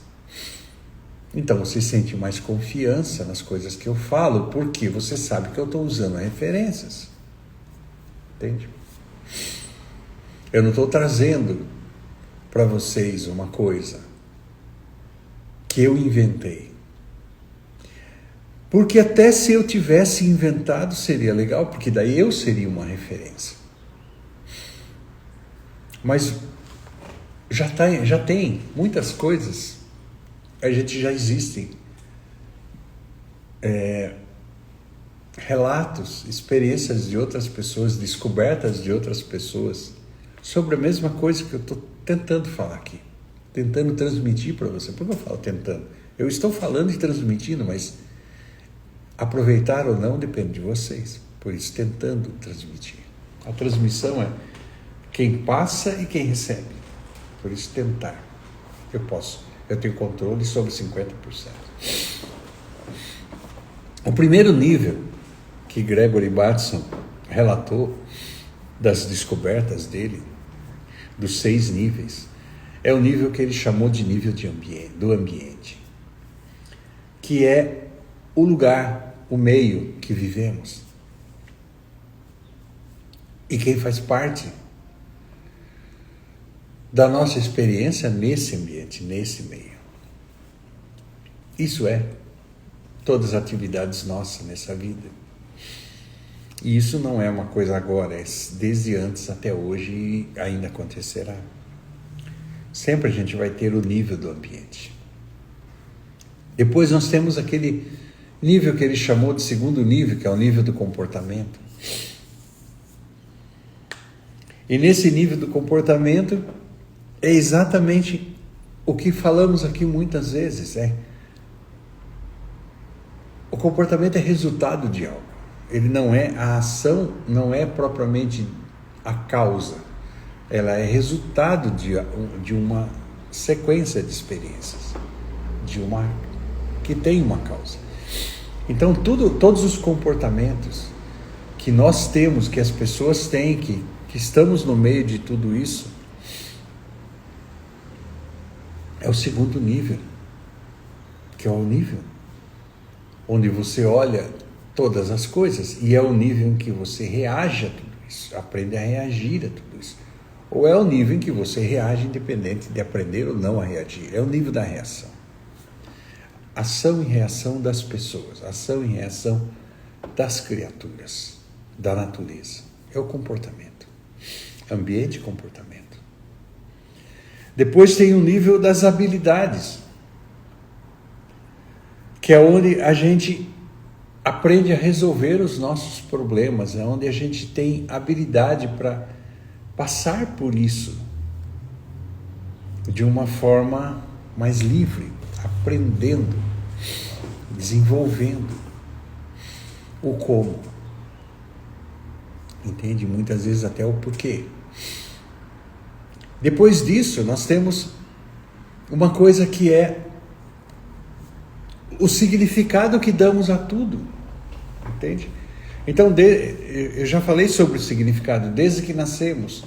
Então você sente mais confiança nas coisas que eu falo, porque você sabe que eu estou usando referências. Entende? Eu não estou trazendo para vocês uma coisa que eu inventei. Porque até se eu tivesse inventado seria legal, porque daí eu seria uma referência. Mas já tem muitas coisas, a gente já existem. Relatos, experiências de outras pessoas, descobertas de outras pessoas, sobre a mesma coisa que eu estou tentando falar aqui, tentando transmitir para você. Por que eu falo tentando? Eu estou falando e transmitindo, mas aproveitar ou não depende de vocês. Por isso, tentando transmitir. A transmissão é quem passa e quem recebe. Por isso, tentar. Eu tenho controle sobre 50%. O primeiro nível que Gregory Bateson relatou das descobertas dele, dos 6 níveis, é o nível que ele chamou de nível do ambiente, que é o lugar, o meio que vivemos. E quem faz parte da nossa experiência nesse ambiente, nesse meio. Isso é todas as atividades nossas nessa vida. E isso não é uma coisa agora, é desde antes até hoje e ainda acontecerá. Sempre a gente vai ter o nível do ambiente. Depois nós temos aquele nível que ele chamou de segundo nível, que é o nível do comportamento. E nesse nível do comportamento é exatamente o que falamos aqui muitas vezes, o comportamento é resultado de algo. Ele não é, a ação não é propriamente a causa. Ela é resultado de uma sequência de experiências, que tem uma causa. Então, todos os comportamentos que nós temos, que as pessoas têm, que estamos no meio de tudo isso, é o segundo nível, que é o nível onde você olha todas as coisas, e é o nível em que você reage a tudo isso, aprende a reagir a tudo isso. Ou é o nível em que você reage independente de aprender ou não a reagir. É o nível da reação. Ação e reação das pessoas, ação e reação das criaturas, da natureza. É o comportamento. Ambiente e comportamento. Depois tem o nível das habilidades, que é onde a gente aprende a resolver os nossos problemas, é onde a gente tem habilidade para passar por isso de uma forma mais livre, aprendendo, desenvolvendo o como. Entende? Muitas vezes até o porquê. Depois disso, nós temos uma coisa que é o significado que damos a tudo. Entende? Então, eu já falei sobre o significado. Desde que nascemos,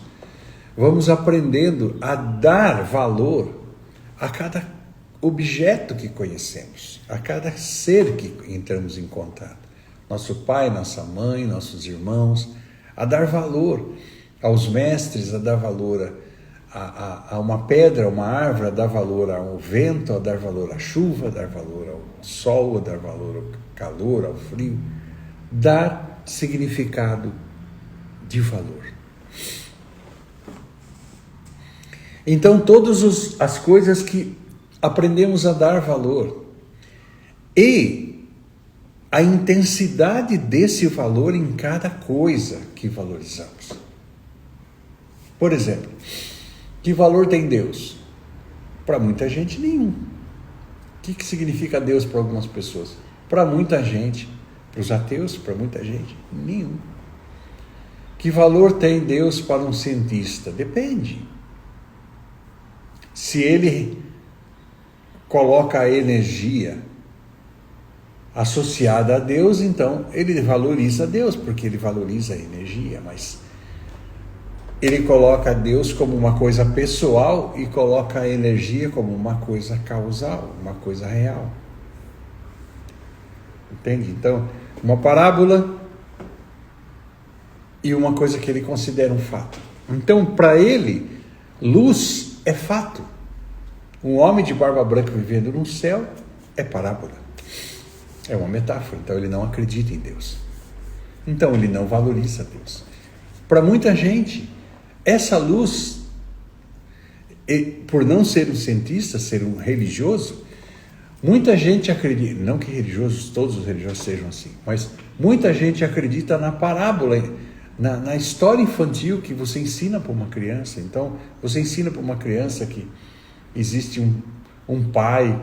vamos aprendendo a dar valor a cada objeto que conhecemos, a cada ser que entramos em contato. Nosso pai, nossa mãe, nossos irmãos, a dar valor aos mestres, a dar valor a uma pedra, a uma árvore, a dar valor ao vento, a dar valor à chuva, a dar valor ao sol, a dar valor ao calor, ao frio. Dar significado de valor. Então, todas as coisas que aprendemos a dar valor e a intensidade desse valor em cada coisa que valorizamos. Por exemplo, que valor tem Deus? Para muita gente, nenhum. O que significa Deus para algumas pessoas? Para muita gente, para os ateus, para muita gente, nenhum. Que valor tem Deus para um cientista? Depende. Se ele coloca a energia associada a Deus, então ele valoriza Deus, porque ele valoriza a energia, mas ele coloca Deus como uma coisa pessoal e coloca a energia como uma coisa causal, uma coisa real. Entende? Então, uma parábola e uma coisa que ele considera um fato. Então, para ele, luz é fato. Um homem de barba branca vivendo no céu é parábola. É uma metáfora. Então ele não acredita em Deus. Então ele não valoriza Deus. Para muita gente, essa luz, por não ser um cientista, ser um religioso, muita gente acredita, não que religiosos, todos os religiosos sejam assim, mas muita gente acredita na parábola, na história infantil que você ensina para uma criança. Então, você ensina para uma criança que existe um pai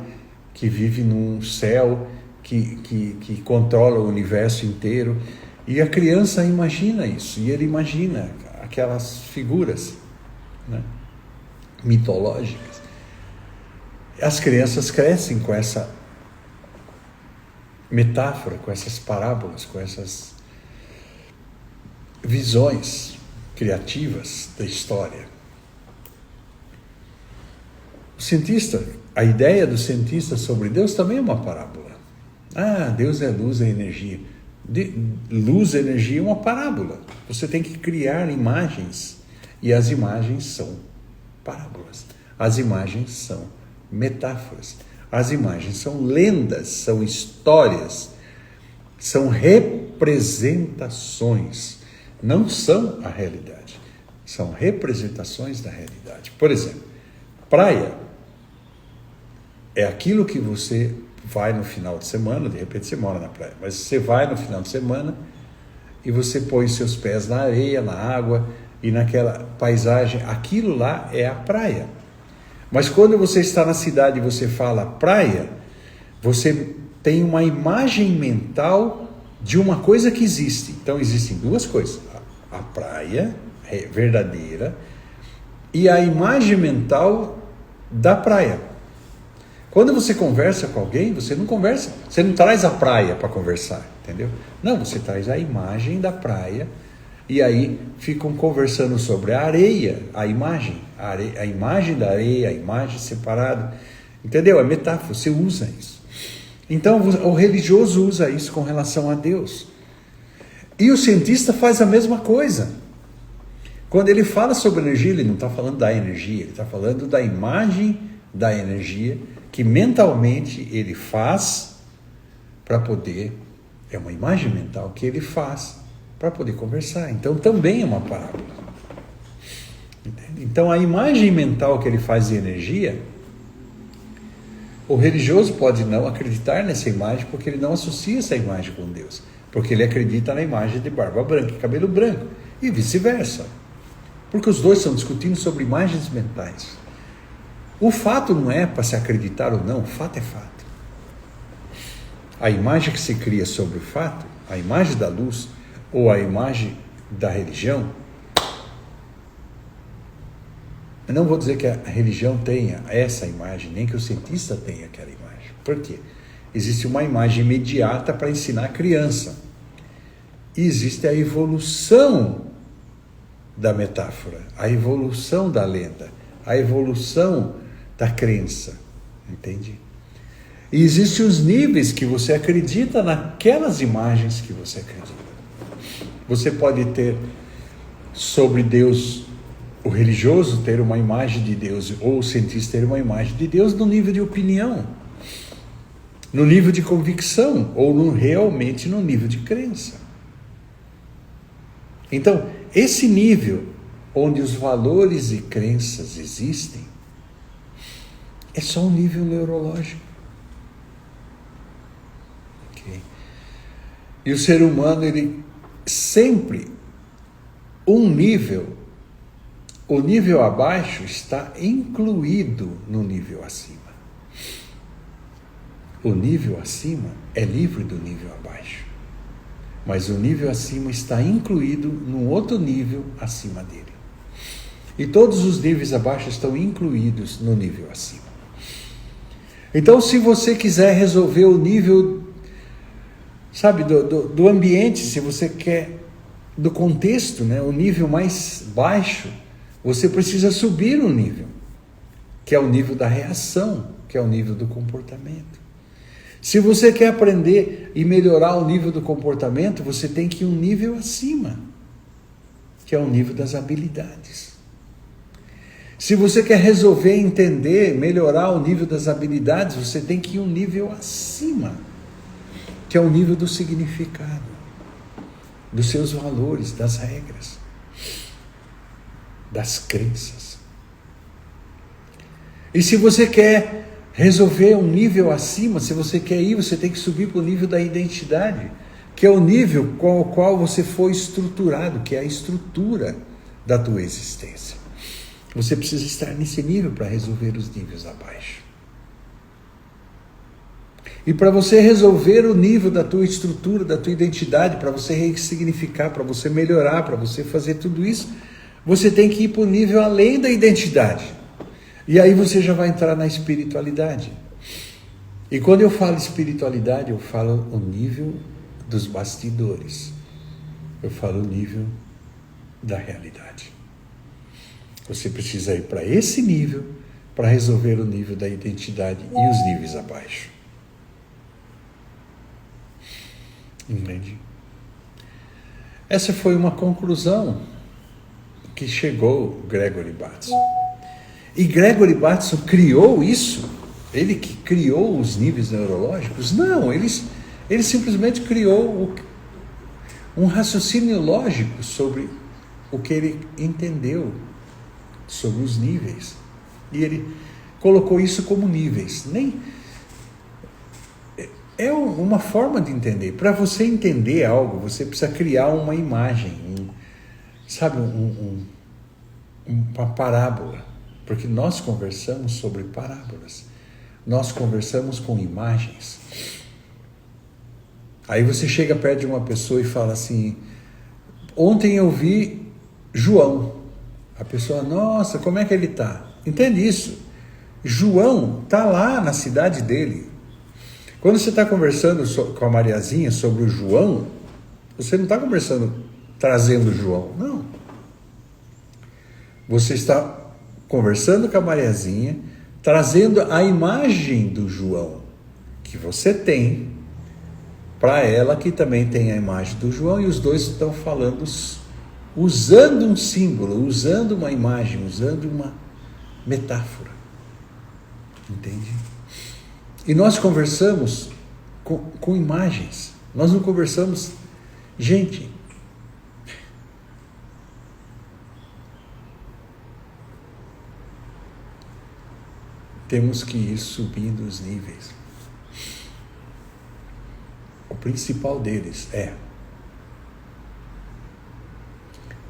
que vive num céu, que controla o universo inteiro, e a criança imagina isso, e ele imagina aquelas figuras, né, mitológicas. As crianças crescem com essa metáfora, com essas parábolas, com essas visões criativas da história. O cientista, a ideia do cientista sobre Deus também é uma parábola. Deus é luz, é energia. Luz e energia é uma parábola. Você tem que criar imagens, e as imagens são parábolas. As imagens são metáforas. As imagens são lendas, são histórias, são representações. Não são a realidade. São representações da realidade. Por exemplo, praia é aquilo que você vai no final de semana, de repente você mora na praia, mas você vai no final de semana e você põe seus pés na areia, na água e naquela paisagem, aquilo lá é a praia. Mas quando você está na cidade e você fala praia, você tem uma imagem mental de uma coisa que existe. Então existem duas coisas, a praia verdadeira e a imagem mental da praia. Quando você conversa com alguém, você não conversa, você não traz a praia para conversar, entendeu? Não, você traz a imagem da praia e aí ficam conversando sobre a areia, a imagem da areia, a imagem separada, entendeu? É metáfora, você usa isso. Então o religioso usa isso com relação a Deus. E o cientista faz a mesma coisa. Quando ele fala sobre energia, ele não está falando da energia, ele está falando da imagem da energia que mentalmente ele faz para poder, é uma imagem mental que ele faz para poder conversar. Então também é uma parábola. Entende? Então a imagem mental que ele faz de energia, o religioso pode não acreditar nessa imagem porque ele não associa essa imagem com Deus, porque ele acredita na imagem de barba branca e cabelo branco, e vice-versa, porque os dois estão discutindo sobre imagens mentais. O fato não é para se acreditar ou não, o fato é fato. A imagem que se cria sobre o fato, a imagem da luz ou a imagem da religião, eu não vou dizer que a religião tenha essa imagem, nem que o cientista tenha aquela imagem. Por quê? Existe uma imagem imediata para ensinar a criança. E existe a evolução da metáfora, a evolução da lenda, a evolução da crença, entende? E existem os níveis que você acredita naquelas imagens que você acredita. Você pode ter sobre Deus, o religioso ter uma imagem de Deus, ou o cientista ter uma imagem de Deus no nível de opinião, no nível de convicção, ou realmente no nível de crença. Então, esse nível onde os valores e crenças existem, é só um nível neurológico. Okay? E o ser humano, ele sempre, o nível abaixo está incluído no nível acima. O nível acima é livre do nível abaixo. Mas o nível acima está incluído num outro nível acima dele. E todos os níveis abaixo estão incluídos no nível acima. Então, se você quiser resolver o nível, sabe, do ambiente, se você quer, do contexto, né, o nível mais baixo, você precisa subir um nível, que é o nível da reação, que é o nível do comportamento. Se você quer aprender e melhorar o nível do comportamento, você tem que ir um nível acima, que é o nível das habilidades. Se você quer resolver, entender, melhorar o nível das habilidades, você tem que ir um nível acima, que é o nível do significado, dos seus valores, das regras, das crenças. E se você quer resolver um nível acima, se você quer ir, você tem que subir para o nível da identidade, que é o nível com o qual você foi estruturado, que é a estrutura da tua existência. Você precisa estar nesse nível para resolver os níveis abaixo. E para você resolver o nível da tua estrutura, da tua identidade, para você ressignificar, para você melhorar, para você fazer tudo isso, você tem que ir para o nível além da identidade. E aí você já vai entrar na espiritualidade. E quando eu falo espiritualidade, eu falo o nível dos bastidores. Eu falo o nível da realidade. Você precisa ir para esse nível para resolver o nível da identidade e os níveis abaixo. Entende? Essa foi uma conclusão que chegou Gregory Bateson. E Gregory Bateson criou isso? Ele que criou os níveis neurológicos? Não, ele simplesmente criou um raciocínio lógico sobre o que ele entendeu sobre os níveis. E ele colocou isso como níveis. É uma forma de entender. Para você entender algo, você precisa criar uma imagem, uma parábola. Porque nós conversamos sobre parábolas. Nós conversamos com imagens. Aí você chega perto de uma pessoa e fala assim: ontem eu vi João. A pessoa, nossa, como é que ele está? Entende isso? João está lá na cidade dele. Quando você está conversando com a Mariazinha sobre o João, você não está conversando trazendo o João, não. Você está conversando com a Mariazinha, trazendo a imagem do João que você tem para ela, que também tem a imagem do João, e os dois estão falando usando um símbolo, usando uma imagem, usando uma metáfora. Entende? E nós conversamos com imagens. Nós não conversamos... Gente, temos que ir subindo os níveis. O principal deles é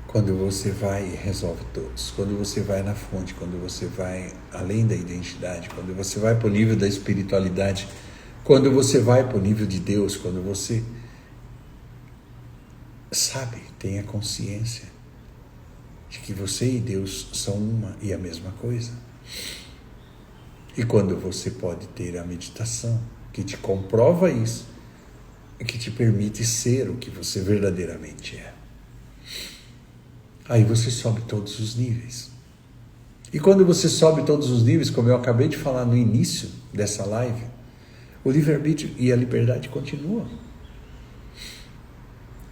quando você vai e resolve todos, quando você vai na fonte, quando você vai além da identidade, quando você vai para o nível da espiritualidade, quando você vai para o nível de Deus, quando você sabe, tem a consciência de que você e Deus são uma e a mesma coisa. E quando você pode ter a meditação que te comprova isso e que te permite ser o que você verdadeiramente é. Aí você sobe todos os níveis. E quando você sobe todos os níveis, como eu acabei de falar no início dessa live, o livre-arbítrio e a liberdade continuam.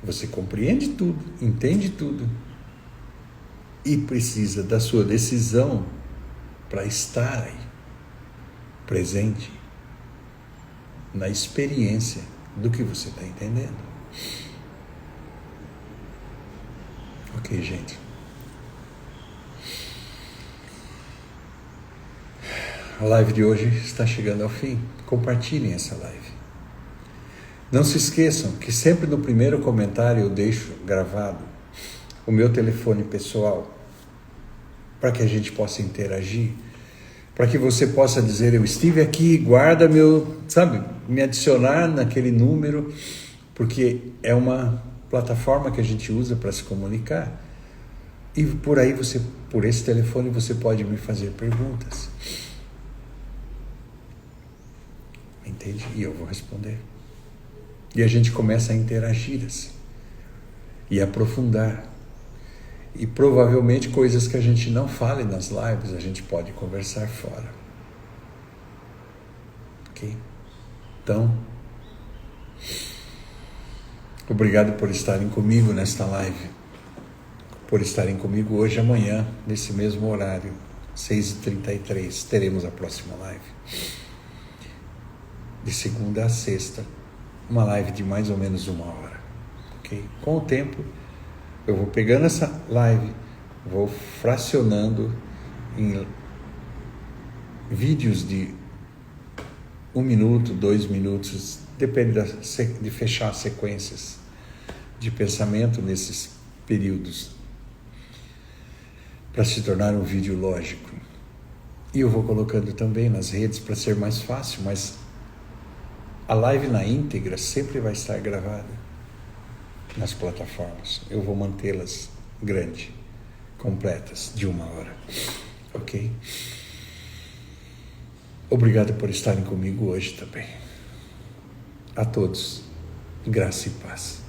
Você compreende tudo, entende tudo e precisa da sua decisão para estar aí, presente, na experiência do que você está entendendo. Ok, gente. A live de hoje está chegando ao fim. Compartilhem essa live. Não se esqueçam que sempre no primeiro comentário eu deixo gravado o meu telefone pessoal para que a gente possa interagir, para que você possa dizer: eu estive aqui, guarda me adicionar naquele número, porque é uma plataforma que a gente usa para se comunicar. E por aí por esse telefone você pode me fazer perguntas. Entende? E eu vou responder. E a gente começa a interagir assim, e aprofundar. E provavelmente coisas que a gente não fale nas lives, a gente pode conversar fora. Ok? Então, obrigado por estarem comigo nesta live, por estarem comigo hoje e amanhã, nesse mesmo horário, 6h33, teremos a próxima live. De segunda a sexta, uma live de mais ou menos 1 hora. Ok? Com o tempo, eu vou pegando essa live, vou fracionando em vídeos de 1 minuto, 2 minutos, depende de fechar sequências de pensamento nesses períodos, para se tornar um vídeo lógico. E eu vou colocando também nas redes para ser mais fácil, mas a live na íntegra sempre vai estar gravada nas plataformas. Eu vou mantê-las grandes, completas, de 1 hora. Ok? Obrigado por estarem comigo hoje também. A todos, graça e paz.